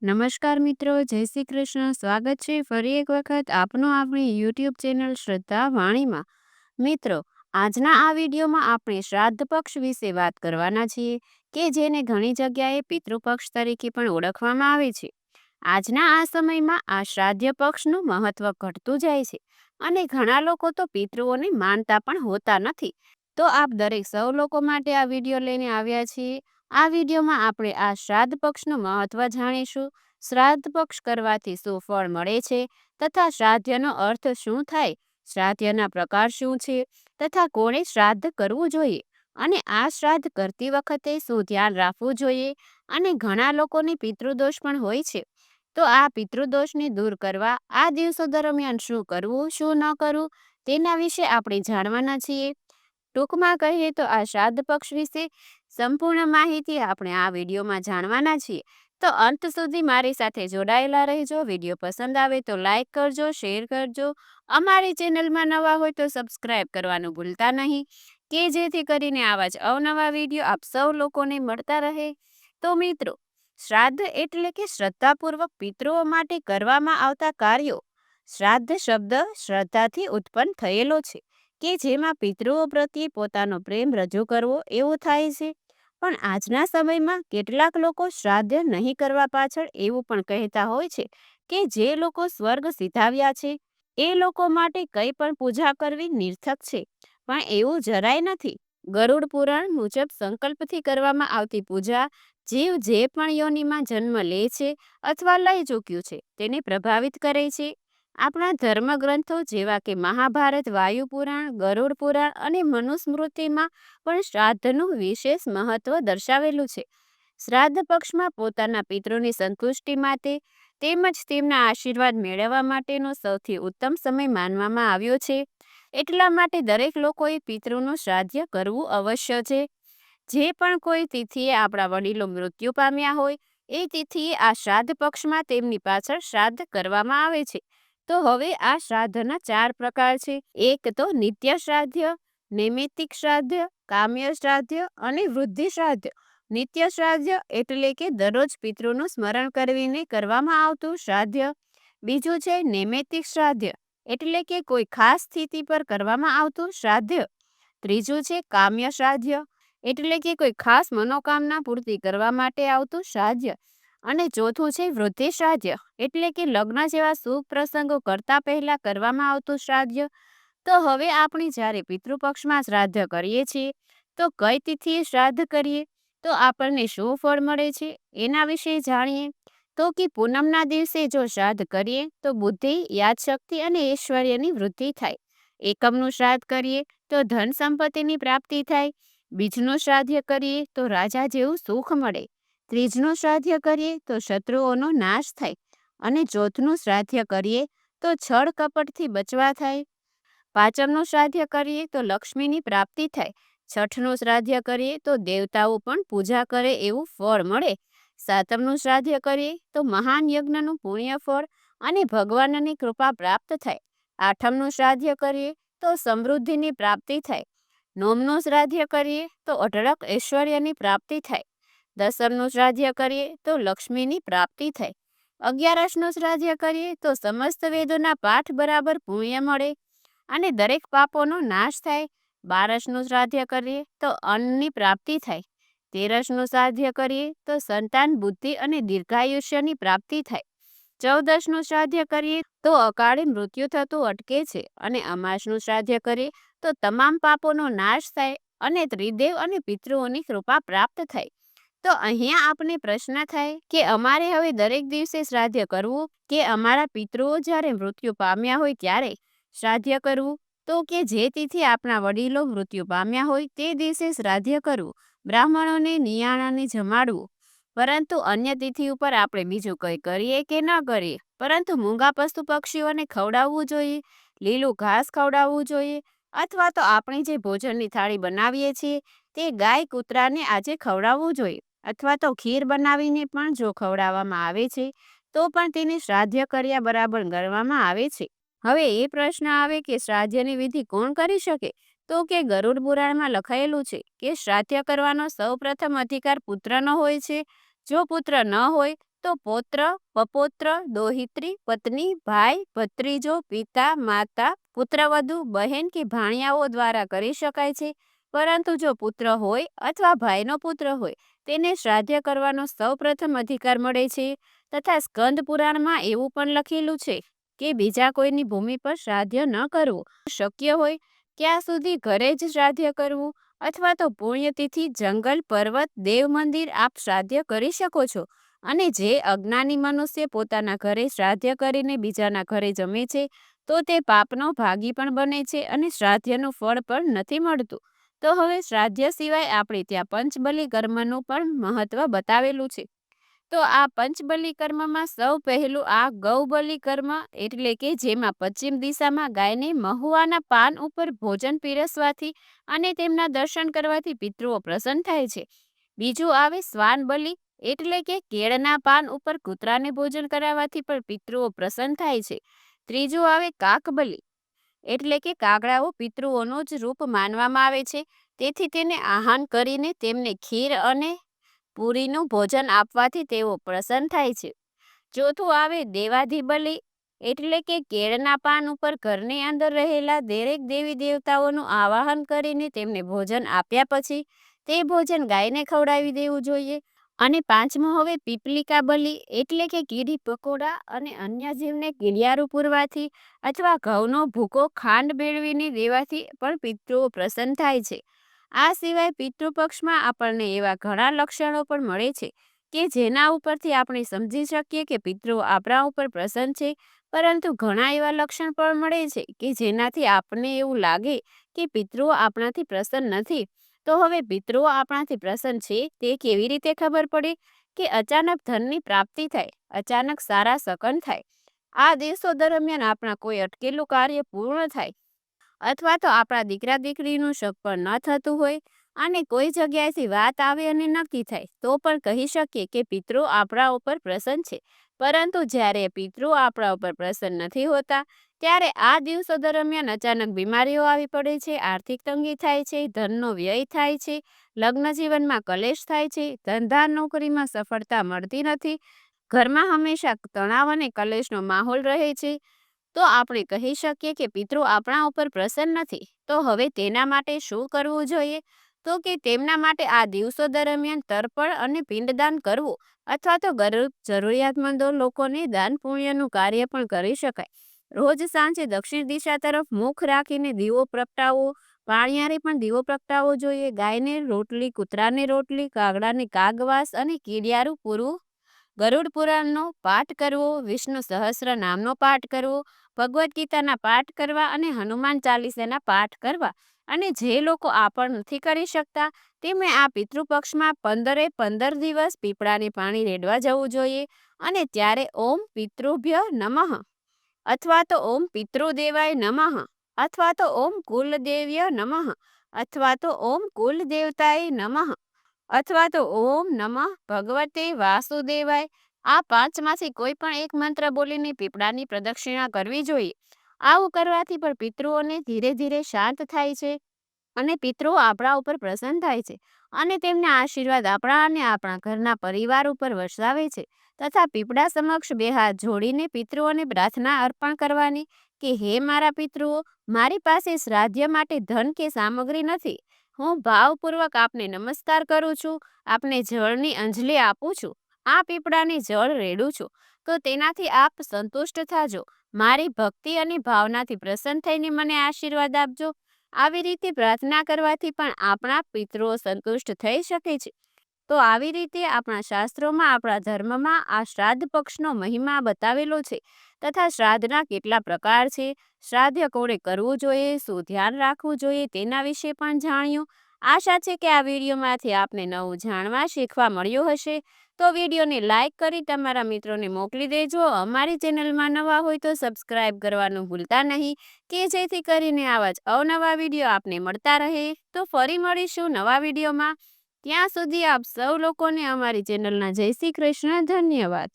નમસ્કાર મિત્રો, જય શ્રી કૃષ્ણ. સ્વાગત છે ફરી એક વખત આપનું આપણી યુટ્યુબ ચેનલ શ્રદ્ધા વાણીમાં. મિત્રો, આજના આ વિડીયોમાં આપણે શ્રાદ્ધ પક્ષ વિશે વાત કરવાના છીએ કે જેને ઘણી જગ્યાએ પિતૃપક્ષ તરીકે પણ ઓળખવામાં આવે છે. આજના આ સમયમાં આ શ્રાદ્ધ પક્ષનું મહત્વ ઘટતું જાય છે અને ઘણા લોકો તો પિતૃઓને માનતા પણ હોતા નથી. તો આપ દરેક સૌ લોકો માટે આ વિડીયો લઈને આવ્યા છીએ. આ વિડીયોમાં આપણે આ શ્રાદ્ધ પક્ષનું મહત્વ જાણીશું. શ્રાદ્ધ પક્ષ કરવાથી શું ફળ મળે છે તથા શ્રાદ્ધનો અર્થ શું થાય, શ્રાદ્ધના પ્રકાર શું છે તથા કોણે શ્રાદ્ધ કરવું જોઈએ અને આ શ્રાદ્ધ કરતી વખતે શું ધ્યાન રાખવું જોઈએ. અને ઘણા લોકોને પિતૃદોષ પણ હોય છે, તો આ પિતૃદોષને દૂર કરવા આ દિવસો દરમિયાન શું કરવું શું ન કરવું તેના વિશે આપણે જાણવાના છીએ. ટૂંકમાં કહીએ તો આ શ્રાદ્ધ પક્ષ વિશે સંપૂર્ણ માહિતી આપણે આ વિડીયોમાં જાણવાના છીએ. તો અંત સુધી મારી સાથે જોડાયેલા રહેજો. વિડીયો પસંદ આવે તો લાઈક કરજો, શેર કરજો. અમારી ચેનલમાં નવા હોય તો સબસ્ક્રાઈબ કરવાનું ભૂલતા નહીં કે જેથી કરીને આવા જ અવનવા વિડીયો આપ સૌ લોકોને મળતા રહે. તો મિત્રો, શ્રાદ્ધ એટલે કે શ્રદ્ધાપૂર્વક પિતૃઓ માટે કરવામાં આવતા કાર્યો. શ્રાદ્ધ શબ્દ શ્રદ્ધાથી ઉત્પન્ન થયેલો છે કે જેમાં પિતૃઓ પ્રત્યે પોતાનો પ્રેમ રજૂ કરવો એવું થાય છે. પણ આજના સમયમાં કેટલાક લોકો શ્રાદ્ધ નહીં કરવા પાછળ એવું પણ કહેતા હોય છે કે જે લોકો સ્વર્ગ સિધાવ્યા છે એ લોકો માટે કંઈ પણ પૂજા કરવી નિર્થક છે. પણ એવું જરાય નથી. ગરુડ પુરાણ મુજબ સંકલ્પથી કરવામાં આવતી પૂજા જીવ જે પણ યોનિમાં જન્મ લે છે અથવા લઈ ચૂક્યું છે તેને પ્રભાવિત કરે છે. આપણા ધર્મગ્રંથો જેવા કે મહાભારત, વાયુ પુરાણ, ગરુડ પુરાણ અને મનુસ્મૃતિમાં પણ શ્રાદ્ધનું વિશેષ મહત્વ દર્શાવેલું છે. શ્રાદ્ધ પક્ષમાં પોતાના પિતૃની સંતુષ્ટિ માટે તેમજ તેમના આશીર્વાદ મેળવવા માટેનો સૌથી ઉત્તમ સમય માનવામાં આવ્યો છે. એટલા માટે દરેક લોકોએ પિતૃનું શ્રાદ્ધ કરવું અવશ્ય છે. જે પણ કોઈ તિથિએ આપણા વડીલો મૃત્યુ પામ્યા હોય એ તિથિએ આ શ્રાદ્ધ પક્ષમાં તેમની પાછળ શ્રાદ્ધ કરવામાં આવે છે. તો હવે આ શ્રાદ્ધના 4 પ્રકાર છે. એક તો નિત્ય શ્રાદ્ધ, નૈમિત્તિક શ્રાદ્ધ, કામ્ય શ્રાદ્ધ અને વૃદ્ધિ શ્રાદ્ધ. નિત્ય શ્રાદ્ધ એટલે કે દરરોજ પિતૃનું સ્મરણ કરીને કરવામાં આવતું શ્રાદ્ધ. બીજું છે નૈમિત્તિક શ્રાદ્ધ એટલે કે કોઈ ખાસ સ્થિતિ પર કરવામાં આવતું શ્રાદ્ધ. ત્રીજું છે કામ્ય શ્રાદ્ધ એટલે કે કોઈ ખાસ મનોકામના પૂર્તિ કરવા માટે આવતું શ્રાદ્ધ. અને ચોથું છે વૃદ્ધિ શ્રાદ્ધ એટલે કે લગ્ન જેવા શુભ પ્રસંગો કરતા પહેલા કરવામાં આવતું શ્રાદ્ધ. તો હવે આપણે જ્યારે પિતૃપક્ષમાં શ્રાદ્ધ કરીએ છીએ તો કઈ તિથિએ શ્રાદ્ધ કરીએ તો આપણને શું ફળ મળે છે એના વિશે જાણીએ. તો કે પૂનમના દિવસે જો શ્રાદ્ધ કરીએ તો બુદ્ધિ, યાદશક્તિ અને ઐશ્વર્યની વૃદ્ધિ થાય. એકમનું શ્રાદ્ધ કરીએ તો ધન સંપત્તિની પ્રાપ્તિ થાય. બીજનું શ્રાદ્ધ કરીએ તો રાજા જેવું સુખ મળે. ત્રીજનું શ્રાદ્ધ કરીએ તો શત્રુઓનો નાશ થાય. અને ચોથનું શ્રાદ્ધ કરીએ તો છળ કપટથી બચવા થાય. પાંચમનું શ્રાદ્ધ કરીએ તો લક્ષ્મીની પ્રાપ્તિ થાય. છઠનું શ્રાદ્ધ કરીએ તો દેવતાઓ પણ પૂજા કરે એવું ફળ મળે. સાતમનું શ્રાદ્ધ કરીએ તો મહાન યજ્ઞનું પુણ્ય ફળ અને ભગવાનની કૃપા પ્રાપ્ત થાય. આઠમનું શ્રાદ્ધ કરીએ તો સમૃદ્ધિની પ્રાપ્તિ થાય. નોમનું શ્રાદ્ધ કરીએ તો અઢળક ઐશ્વર્યની પ્રાપ્તિ થાય. દસમનું શ્રાદ્ધ કરીએ તો લક્ષ્મીની પ્રાપ્તિ થાય. 11નું શ્રાદ્ધ કરીએ તો સમસ્ત વેદોના પાઠ બરાબર પુણ્ય મળે અને દરેક પાપોનો નાશ થાય. 12નું શ્રાદ્ધ કરીએ તો અન્નની પ્રાપ્તિ થાય. 13નું શ્રાદ્ધ કરીએ તો સંતાન, બુદ્ધિ અને દીર્ઘાયુષ્યની પ્રાપ્તિ થાય. 14નું શ્રાદ્ધ કરીએ તો અકાળે મૃત્યુ થતું અટકે છે. અને અમાસનું શ્રાદ્ધ કરીએ તો તમામ પાપોનો નાશ થાય અને ત્રિદેવ અને પિતૃઓની કૃપા પ્રાપ્ત થાય. તો અહીંયા આપને પ્રશ્ન થાય કે અમારે હવે દરેક દિવસે શ્રાદ્ધ કરવું કે અમારા પિતૃઓ જ્યારે મૃત્યુ પામ્યા હોય ત્યારે શ્રાદ્ધ કરવું? તો કે જે તિથિ આપણા વડીલો મૃત્યુ પામ્યા હોય તે દિવસે શ્રાદ્ધ કરવું, બ્રાહ્મણોને નિયાણાને જમાડવું. પરંતુ અન્ય તિથિ ઉપર આપણે બીજું કંઈ કરીએ કે ન કરીએ, પરંતુ મૂંગા પશુ પક્ષીઓને ખવડાવવું જોઈએ, લીલું ઘાસ ખવડાવવું જોઈએ, અથવા તો આપણે જે ભોજનની થાળી બનાવીએ છીએ તે ગાય કૂતરાને આજે ખવડાવવું જોઈએ. અથવા તો ખીર બનાવીને પણ જો ખવડાવવામાં આવે છે તો પણ તેને શ્રાદ્ધ કર્યા બરાબર ગણવામાં આવે છે. હવે એ પ્રશ્ન આવે કે શ્રાદ્ધની વિધિ કોણ કરી શકે? તો કે ગરુડ પુરાણમાં લખાયેલું છે કે શ્રાદ્ધ કરવાનો સૌ પ્રથમ અધિકાર પુત્રનો હોય છે. જો પુત્ર ન હોય તો પૌત્ર, પપૌત્ર, દોહિત્રી, પત્ની, ભાઈ, ભત્રીજો, પિતા, માતા, પુત્રવધુ, બહેન કે ભાણિયાઓ દ્વારા કરી શકાય છે. પરંતુ જો પુત્ર હોય અથવા ભાઈનો પુત્ર હોય તેને શ્રાદ્ધ કરવાનો સૌપ્રથમ અધિકાર મળે છે. તથા સ્કંદ પુરાણમાં એવું પણ લખેલું છે કે બીજા કોઈની ભૂમિ પર શ્રાદ્ધ ન કરવું. શક્ય હોય ત્યાં સુધી ઘરે જ શ્રાદ્ધ કરવું અથવા તો પુણ્યતિથિ, જંગલ, પર્વત, દેવ મંદિર આપ શ્રાદ્ધ કરી શકો છો. અને જે અજ્ઞાની મનુષ્ય પોતાના ઘરે શ્રાદ્ધ કરીને બીજાના ઘરે જમે છે તો તે પાપનો ભાગી પણ બને છે અને શ્રાદ્ધનું ફળ પણ નથી મળતું. તો હવે શ્રાદ્ધ સિવાય આપણે ત્યાં પંચબલી કર્મનું પણ મહત્વ બતાવેલું છે. તો આ પંચબલી કર્મમાં સૌ પહેલું આ ગૌબલી કર્મ એટલે કે જેમાં પશ્ચિમ દિશામાં ગાયને મહુવાના પાન ઉપર ભોજન પીરસવાથી અને તેમના દર્શન કરવાથી પિતૃઓ પ્રસન્ન થાય છે. બીજું આવે શ્વાન બલિ એટલે કે કેળના પાન ઉપર કૂતરાને ભોજન કરાવવાથી પણ પિતૃઓ પ્રસન્ન થાય છે. ત્રીજું આવે કાકબલી એટલે કે કાગડાઓ પિતૃઓનું જ રૂપ માનવામાં આવે છે, તેથી તેને આહાન કરીને તેમને ખીર અને પૂરીનું ભોજન આપવાથી તેઓ પ્રસન્ન થાય છે. ચોથું આવે દેવાધિબલિ એટલે કે કેળના પાન ઉપર ઘરની અંદર રહેલા દરેક દેવી દેવતાઓનું આવાહન કરીને તેમને ભોજન આપ્યા પછી તે ભોજન ગાયને ખવડાવી દેવું જોઈએ. અને પાંચમું હવે પીપલિકા બલિ એટલે કે કીડી પકોડા અને અન્ય જીવને કીડિયારું પૂરવાથી અથવા ઘઉંનો ભૂકો ખાંડ મેળવીને દેવાથી પણ પિતૃઓ પ્રસન્ન થાય છે. આ સિવાય પિતૃપક્ષમાં આપણને એવા ઘણા લક્ષણો પણ મળે છે કે જેના ઉપરથી આપણે સમજી શકીએ કે પિતૃઓ આપણા ઉપર પ્રસન્ન છે. પરંતુ ઘણા એવા લક્ષણ પણ મળે છે કે જેનાથી આપણને એવું લાગે કે પિતૃઓ આપણાથી પ્રસન્ન નથી. તો હવે પિતૃઓ આપણાથી પ્રસન્ન છે તે કેવી રીતે ખબર પડે? કે અચાનક ધનની પ્રાપ્તિ થાય, અચાનક સારા સગન થાય, આ દિવસો દરમિયાન આપણા કોઈ અટકેલું કાર્ય પૂર્ણ થાય, અથવા તો આપણા દીકરા દીકરીનું સગપણ ન થતું હોય અને કોઈ જગ્યાએથી વાત આવે અને નક્કી થાય તો પણ કહી શકીએ કે પિતૃઓ આપણા ઉપર પ્રસન્ન છે. પરંતુ જ્યારે પિતૃઓ આપણા ઉપર પ્રસન્ન નથી હોતા ત્યારે આ દિવસો દરમિયાન અચાનક બીમારીઓ આવી પડે છે, આર્થિક તંગી થાય છે, ધનનો વ્યય થાય છે, લગ્ન જીવનમાં કલેશ થાય છે, ધંધા નોકરીમાં સફળતા મળતી નથી, ઘરમાં હંમેશા તણાવ અને કલેશનો માહોલ રહે છે, તો આપણે કહી શકીએ કે પિતૃ આપણા ઉપર પ્રસન્ન નથી. તો હવે તેના માટે શું કરવું જોઈએ? તો કે તેમના માટે આ દિવસો દરમિયાન તર્પણ અને પિંડદાન કરવું અથવા તો ગરીબ જરૂરિયાતમંદો લોકોને દાન પુણ્યનું કાર્ય પણ કરી શકાય. રોજ સાંજે દક્ષિણ દિશા તરફ મુખ રાખીને દીવો પ્રગટાવવો, પાણિયારે પણ દીવો પ્રગટાવવો જોઈએ. ગાયને રોટલી, કૂતરાને રોટલી, કાગડાને કાગવાસ અને કીડિયારું પૂરવું, ગરુડ પુરાણનો પાઠ કરવો, વિષ્ણુ સહસ્ર નામનો પાઠ કરવો, ભગવદ્ ગીતાના પાઠ કરવા અને હનુમાન ચાલીસાના પાઠ કરવા. અને જે લોકો આ પણ નથી કરી શકતા તેમણે આ પિતૃપક્ષમાં 15 દિવસ પીપળાને પાણી રેડવા જવું જોઈએ અને ત્યારે ઓમ પિતૃભ્ય નમઃ અથવા તો ઓમ પિતૃદેવાય નમઃ અથવા તો ઓમ કુલદેવ્ય નમઃ અથવા તો ઓમ કુલદેવતાય નમઃ અથવા તો ઓમ નમઃ ભગવતે વાસુદેવાય આ પાંચમાંથી કોઈ પણ એક મંત્ર બોલીને પીપળાની પ્રદક્ષિણા કરવી જોઈએ. આવું કરવાથી પણ પિતૃઓને ધીરે ધીરે શાંત થાય છે અને પિતૃઓ આપણા ઉપર પ્રસન્ન થાય છે અને તેમના આશીર્વાદ આપણા અને આપણા ઘરના પરિવાર ઉપર વરસાવે છે. તથા પીપળા સમક્ષ બે હાથ જોડીને પિતૃઓને પ્રાર્થના અર્પણ કરવાની કે હે મારા પિતૃઓ, મારી પાસે શ્રાદ્ધ માટે ધન કે સામગ્રી નથી. હું ભાવપૂર્વક આપને નમસ્કાર કરું છું, આપને જળની અંજલિ આપું છું, આ પીપળાને જળ રેડું છું, તો તેનાથી આપ સંતુષ્ટ થાજો. મારી ભક્તિ અને ભાવનાથી પ્રસન્ન થઈને મને આશીર્વાદ આપજો. આવી રીતે પ્રાર્થના કરવાથી પણ આપણા પિતૃઓ સંતુષ્ટ થઈ શકે છે. તો આવી રીતે આપણા શાસ્ત્રોમાં, આપણા ધર્મમાં આ શ્રાદ્ધ પક્ષનો મહિમા બતાવેલો છે તથા શ્રાદ્ધના કેટલા પ્રકાર છે, શ્રાદ્ધ કોણે કરવું જોઈએ, શું ધ્યાન રાખવું જોઈએ તેના વિશે પણ જાણ્યું. આશા છે કે આ વિડીયોમાંથી આપને નવું જાણવા શીખવા મળ્યું હશે. તો વિડીયોને લાઇક કરી તમારા મિત્રોને મોકલી દેજો. અમારી ચેનલમાં નવા હોય તો સબસ્ક્રાઇબ કરવાનું ભૂલતા નહીં કે જેથી કરીને આવા જ અવનવા વિડીયો આપને મળતા રહે. તો ફરી મળીશું નવા વિડીયોમાં. ત્યાં સુધી આપ સૌ લોકોને અમારી ચેનલના જય શ્રી કૃષ્ણ. ધન્યવાદ.